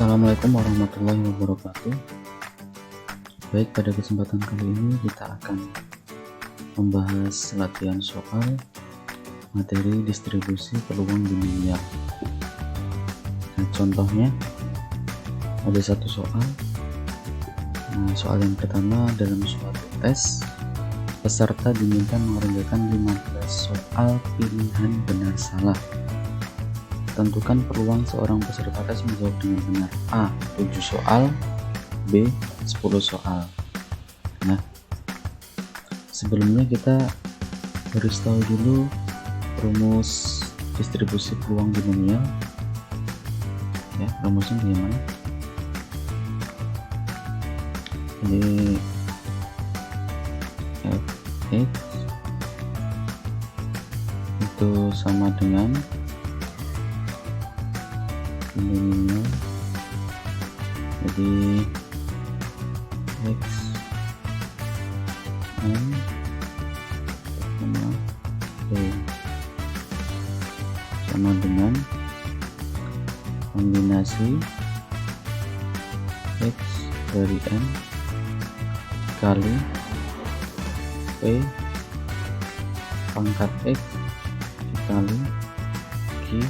Assalamualaikum warahmatullahi wabarakatuh. Baik, pada kesempatan kali ini kita akan membahas latihan soal materi distribusi peluang binomial. Nah, contohnya ada satu soal. Soal yang pertama, dalam suatu tes peserta diminta mengerjakan 15 soal pilihan benar salah. Tentukan peluang seorang peserta tes menjawab dengan benar. A. 7 soal, B. 10 soal. Nah, sebelumnya kita harus tahu dulu rumus distribusi peluang binomial. Ya, rumusnya bagaimana? Jadi Fx itu sama dengan binomial, jadi x n sama b sama dengan kombinasi x dari n kali p pangkat x dikali q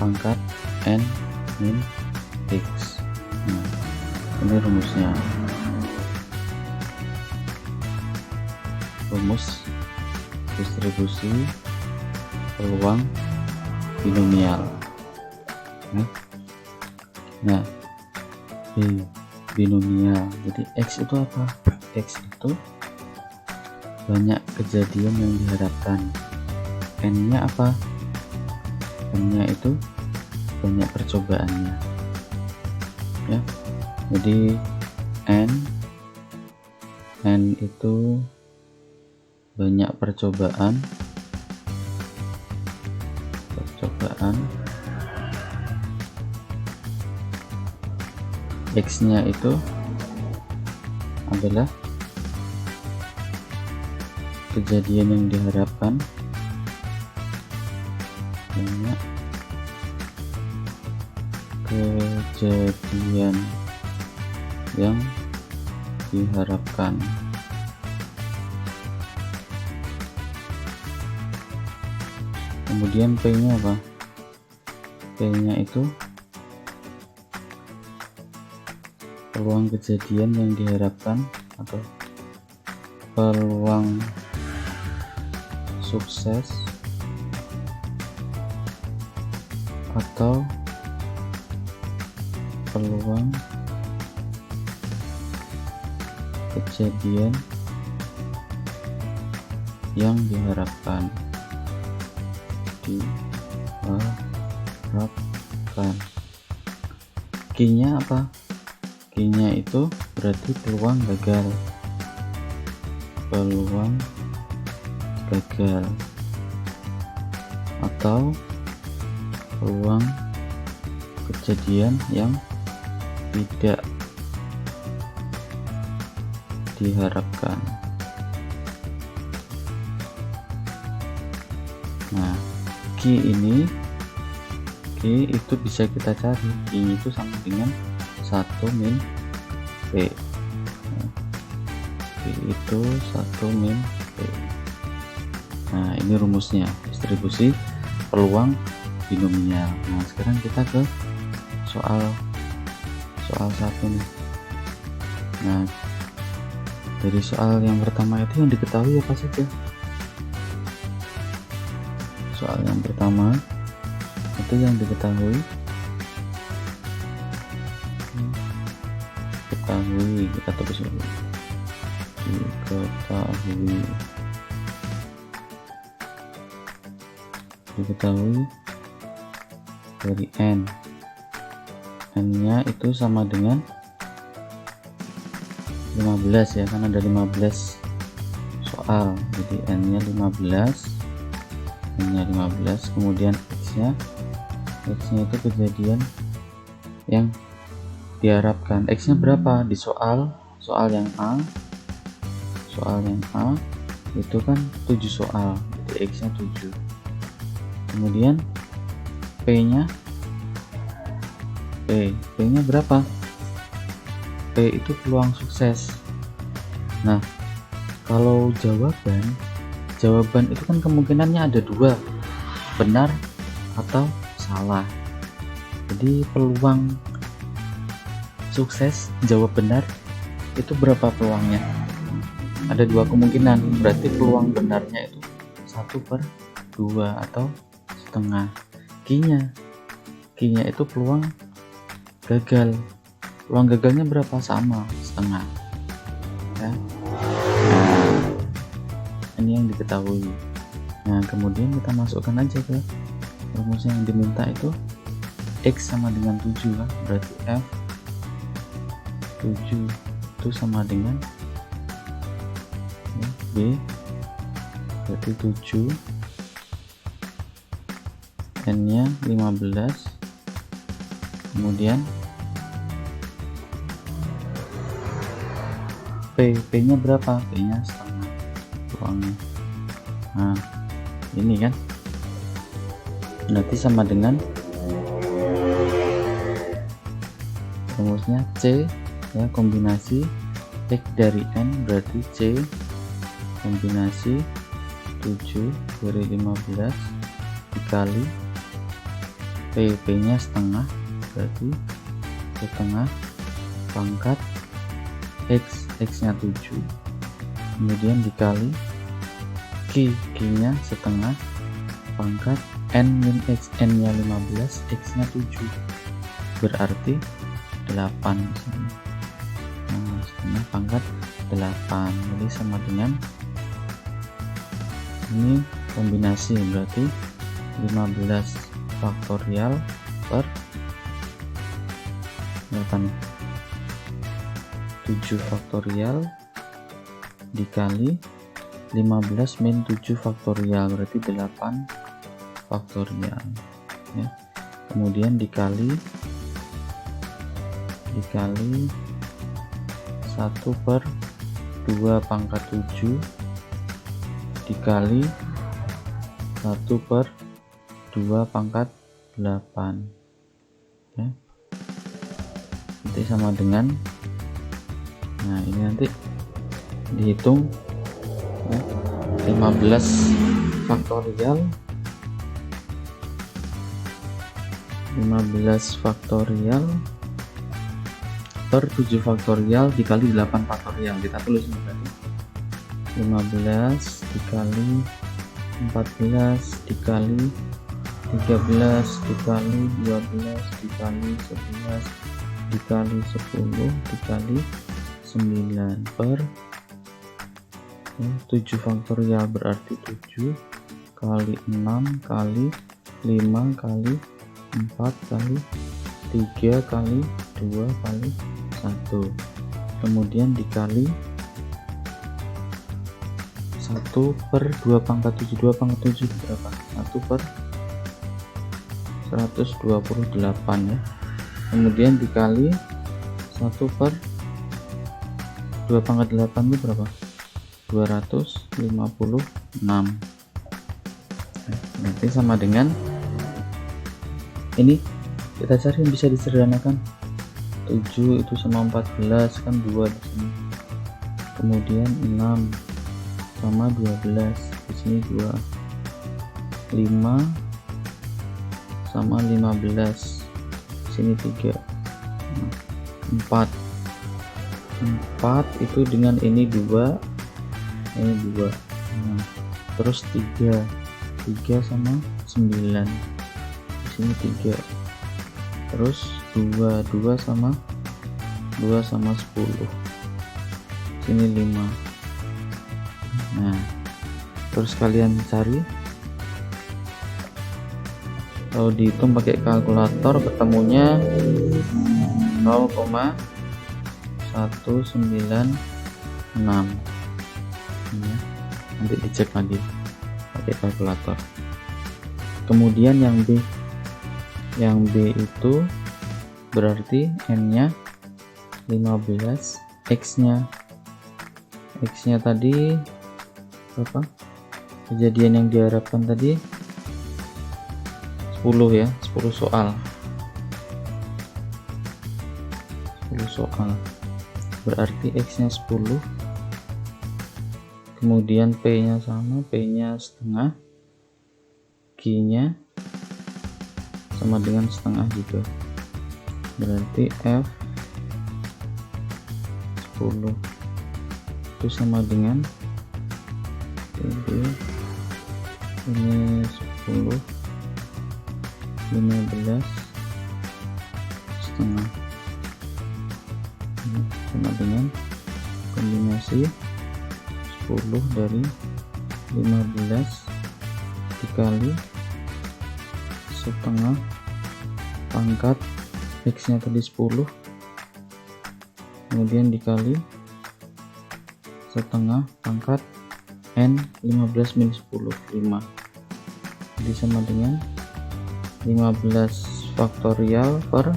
pangkat n min x. Nah, ini rumusnya, rumus distribusi peluang binomial. Nah, binomial, jadi x itu apa? X itu banyak kejadian yang diharapkan. N nya apa? N nya itu banyak percobaannya, ya. Jadi n itu banyak percobaan, x nya itu adalah kejadian yang diharapkan, banyak kejadian yang diharapkan. Kemudian P nya apa? P nya itu peluang kejadian yang diharapkan atau peluang sukses atau peluang kejadian yang diharapkan. Q-nya apa? Q-nya itu berarti peluang gagal, atau peluang kejadian yang tidak diharapkan. Nah, Q itu bisa kita cari. Q itu sama dengan 1 min P. Q itu 1 min P. Nah, ini rumusnya distribusi peluang binomial. Nah, sekarang kita ke soal 1 nih. Nah, dari soal yang pertama itu yang diketahui apa saja? Soal yang pertama itu yang diketahui kita tulis dulu, diketahui dari n nya itu sama dengan 15, ya kan ada 15 soal, jadi n nya 15, kemudian x nya itu kejadian yang diharapkan. X nya berapa? Di soal yang A itu kan 7 soal, jadi x nya 7. Kemudian P nya P nya berapa? P itu peluang sukses. Nah, kalau jawaban itu kan kemungkinannya ada dua, benar atau salah. Jadi peluang sukses jawab benar itu berapa peluangnya? Ada dua kemungkinan, berarti peluang benarnya itu 1/2 atau setengah. Q-nya itu peluang gagal. Peluang gagalnya berapa? Sama, setengah ya. Nah, ini yang diketahui. Nah, kemudian kita masukkan aja ke rumusnya yang diminta itu X sama dengan 7 kan, berarti F 7 itu sama dengan ya, B berarti 7, N nya 15, kemudian P nya berapa? P nya setengah peluangnya. Nah, ini kan berarti sama dengan rumusnya C ya, kombinasi X dari N berarti C kombinasi 7 dari 15 dikali P nya setengah berarti setengah pangkat X nya 7, kemudian dikali Q nya setengah pangkat N min X, N nya 15, X nya 7 berarti 8. Nah, setengah pangkat 8, jadi sama dengan ini kombinasi berarti 15 faktorial per 7 faktorial dikali 15 min 7 faktorial berarti 8 faktorial ya. Kemudian dikali 1/2 pangkat 7 dikali 1/2 pangkat 8 ya. Nanti sama dengan, nah ini nanti dihitung ya, 15 faktorial per 7 faktorial dikali 8 faktorial, kita tulis ini berarti 15 dikali 14 dikali 13 dikali 12 dikali 11 dikali 10 dikali 9 per 7 faktorial berarti 7 kali 6 kali 5 kali 4 kali 3 kali 2 kali 1, kemudian dikali 1/2 pangkat 7, 2 pangkat 7 berapa? 1/128 ya, kemudian dikali 1/2 pangkat 8 itu berapa? 256. Nanti sama dengan ini, kita cari yang bisa disederhanakan. 7 itu sama 14 kan 2 di sini, kemudian 6 sama 12 di sini 2, 5 sama 15 di sini 3, 4 itu dengan ini 2 ini 2, terus 3 sama 9 di sini 3, terus 2 sama 10 sini 5. Nah, terus kalian cari, kalau dihitung pakai kalkulator ketemunya 0,196 ya. Nanti dicek lagi pakai kalkulator. Kemudian yang B itu berarti N nya 15, X nya tadi berapa? Kejadian yang diharapkan tadi 10 ya, 10 soal. soal. Berarti X nya 10, kemudian P nya sama, P nya setengah, Q nya sama dengan setengah juga. Berarti F 10 itu sama dengan ini 10 15 setengah, ini sama dengan kombinasi 10 dari 15 dikali setengah pangkat X nya tadi 10, kemudian dikali setengah pangkat N 15 min 10, 5. Jadi sama dengan 15 faktorial per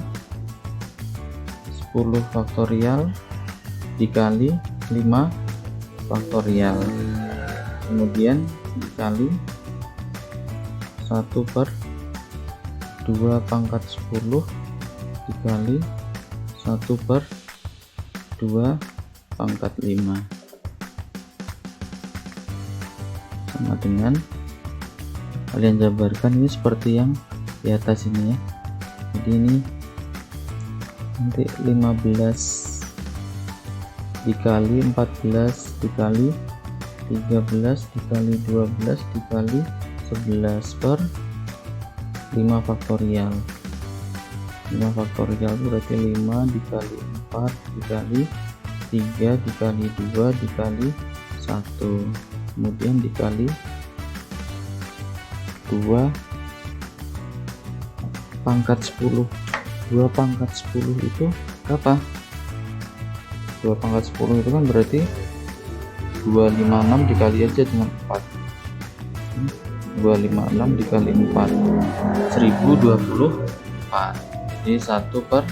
10 faktorial dikali 5 faktorial, kemudian dikali 1 per 2 pangkat 10 dikali 1 per 2 pangkat 5 sama dengan, kalian jabarkan ini seperti yang di atas ini ya. Jadi ini nanti 15 dikali 14 dikali 13 dikali 12 dikali 11 per 5 faktorial. 5 faktorial berarti 5 dikali 4 dikali 3 dikali 2 dikali 1, kemudian dikali 2 pangkat 10. 2 pangkat 10 itu berapa? 2 pangkat 10 itu kan berarti 256 dikali aja dengan 4. 256 dikali 4 1024. Jadi 1 per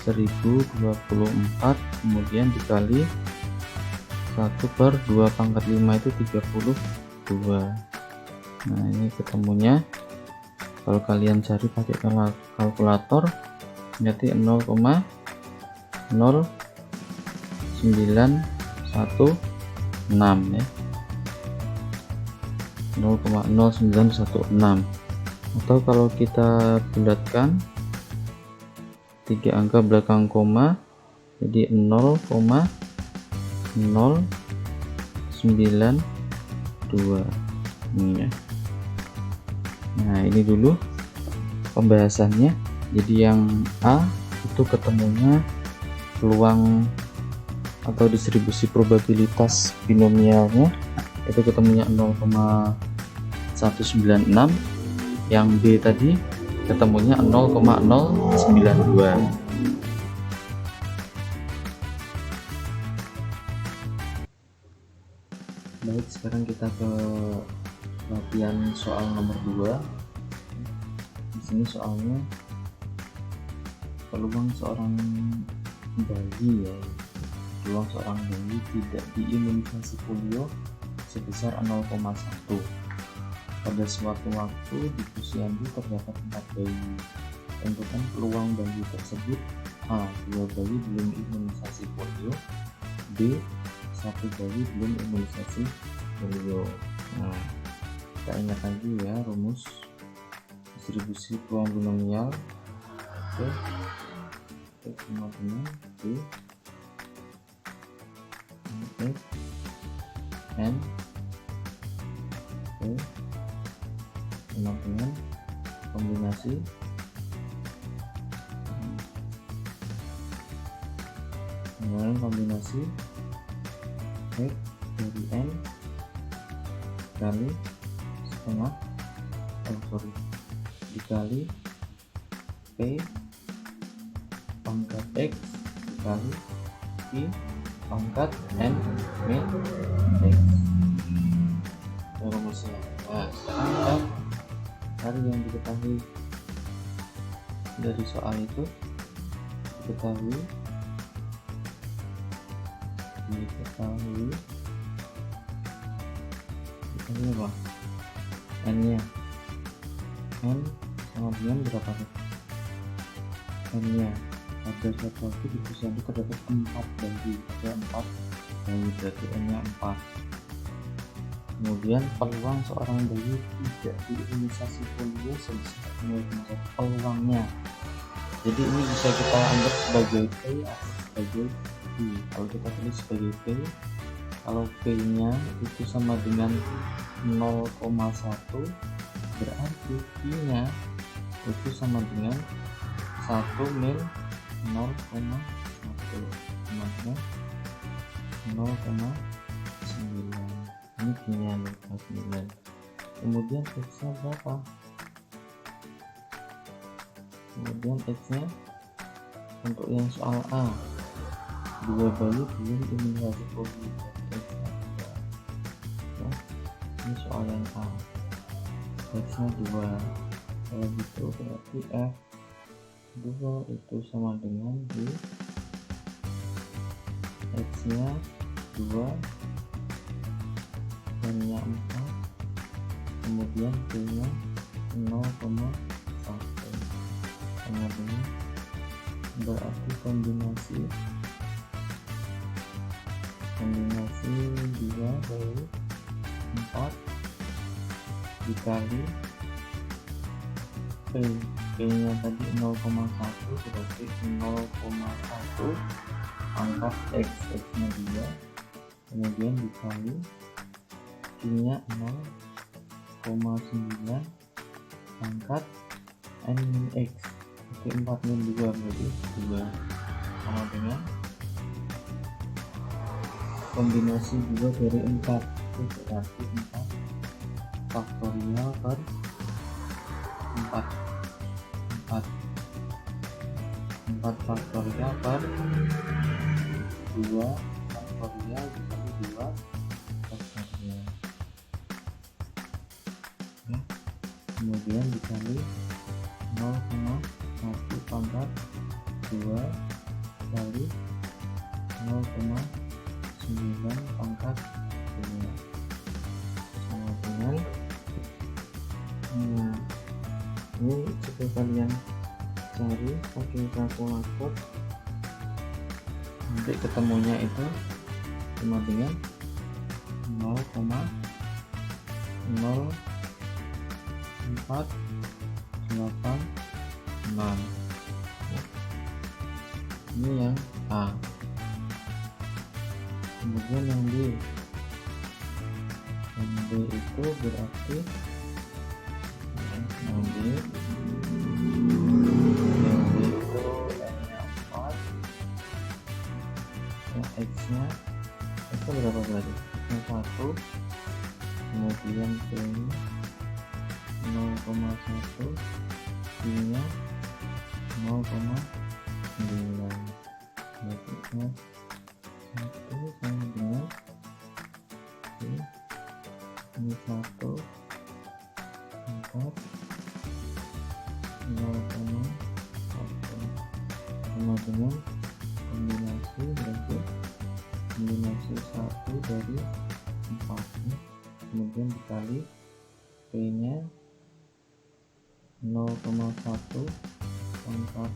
1024 kemudian dikali 1 per 2 pangkat 5 itu 32. Nah ini ketemunya kalau kalian cari pakai kalkulator berarti 0,0916 ya, 0,0916. Atau kalau kita bulatkan 3 angka belakang koma jadi 0,092 ini ya. Nah ini dulu pembahasannya. Jadi yang A itu ketemunya peluang atau distribusi probabilitas binomialnya itu ketemunya 0,196. Yang B tadi ketemunya 0,092. Baik, sekarang kita ke latihan soal nomor 2. Di sini soalnya peluang seorang bayi ya, peluang seorang bayi tidak diimunisasi polio sebesar 0,1. Pada suatu waktu di posyandu terdapat 4 bayi. Tentukan peluang bayi tersebut: A. 2 bayi belum imunisasi polio, B. 1 bayi belum imunisasi polio. Nah, kita ingat lagi ya rumus distribusi peluang binomial. Oke, sama dengan B X N P sama dengan kombinasi X dari N kali setengah dikali P pangkat X dikali I pangkat N min X. Rumusnya. Nah, sekarang kita cari yang diketahui dari soal itu. Diketahui apa? N nya. N sama dengan berapa? n-nya. Pada suatu waktu di posisi terdapat 4 bayi, ada 4 bayi, berarti n-nya 4. Kemudian peluang seorang bayi tidak diimunisasi polio sebesar 0,1 peluangnya. Jadi ini bisa kita anggap sebagai P atau sebagai Q. Kalau kita tulis sebagai P, kalau P-nya itu sama dengan 0,1, berarti Q-nya itu sama dengan 1 mil 0,1 sama dengan 0,9. Ini Q-nya 0,9. Kemudian X-nya berapa? Kemudian X-nya untuk yang soal A, 2 bayi belum imunisasi polio. Ini soal yang A, X-nya 2. Kalau gitu berarti F2 itu sama dengan di X-nya 2, N-nya 4, kemudian P-nya 0,1 sama dengan, berarti kombinasi 2 bayi 4 dikali P nya tadi 0,1, berarti 0,1 pangkat X nya 2, kemudian dikali Q nya 0,9 pangkat N min X, berarti 4 min 2 berarti 2 sama dengan kombinasi 2 dari 4, itu berarti 4 faktorial per 4 faktorial per 2 faktorial dikali 2 faktorial, ya. Kemudian dikali 0,1 pangkat 2 kali 0,9 pangkat 2 sama dengan, ini coba kalian cari pakai kalkulator, nanti ketemunya itu sama dengan 0,0486. Ini yang A. Kemudian yang B, itu berarti yang B itu N-nya 4, yang X-nya itu berapa berarti? X-nya 1, kemudian P-nya 0,1, Q-nya 0,9, berarti 1 sama dengan ini 1 4 0,1 sama dengan kombinasi, berarti kombinasi 1 dari 4 nya, kemudian dikali P nya 0,1 pangkat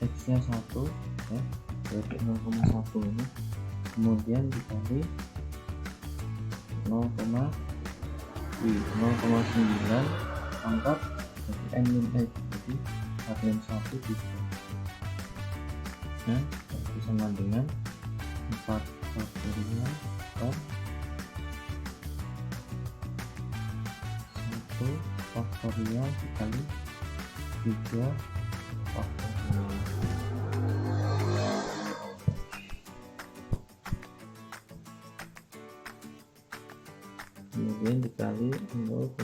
X nya 1, ya, berarti 0,1 ini, kemudian dikali 0,9 pangkat jadi N min X, jadi N 1 gitu, nah itu sama dengan 4 faktorial per 1 faktorial dikali 3 faktorial. Kemudian dikali 0,1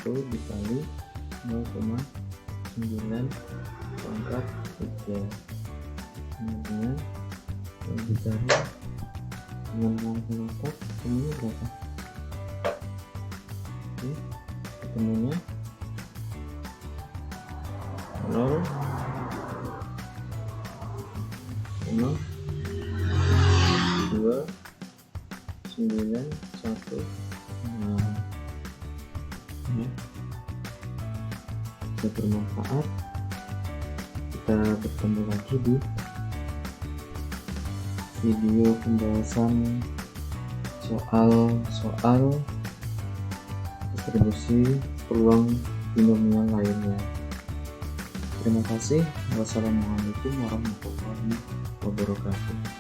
dikali 0,9 pangkat 3, kemudian dikali dengan kalkulator ketemunya berapa? Oke, ketemunya 0,291. Nah, ya, bisa bermanfaat. kita bertemu lagi di video pembahasan soal distribusi peluang binomial lainnya. Terima kasih. Wassalamualaikum warahmatullahi wabarakatuh.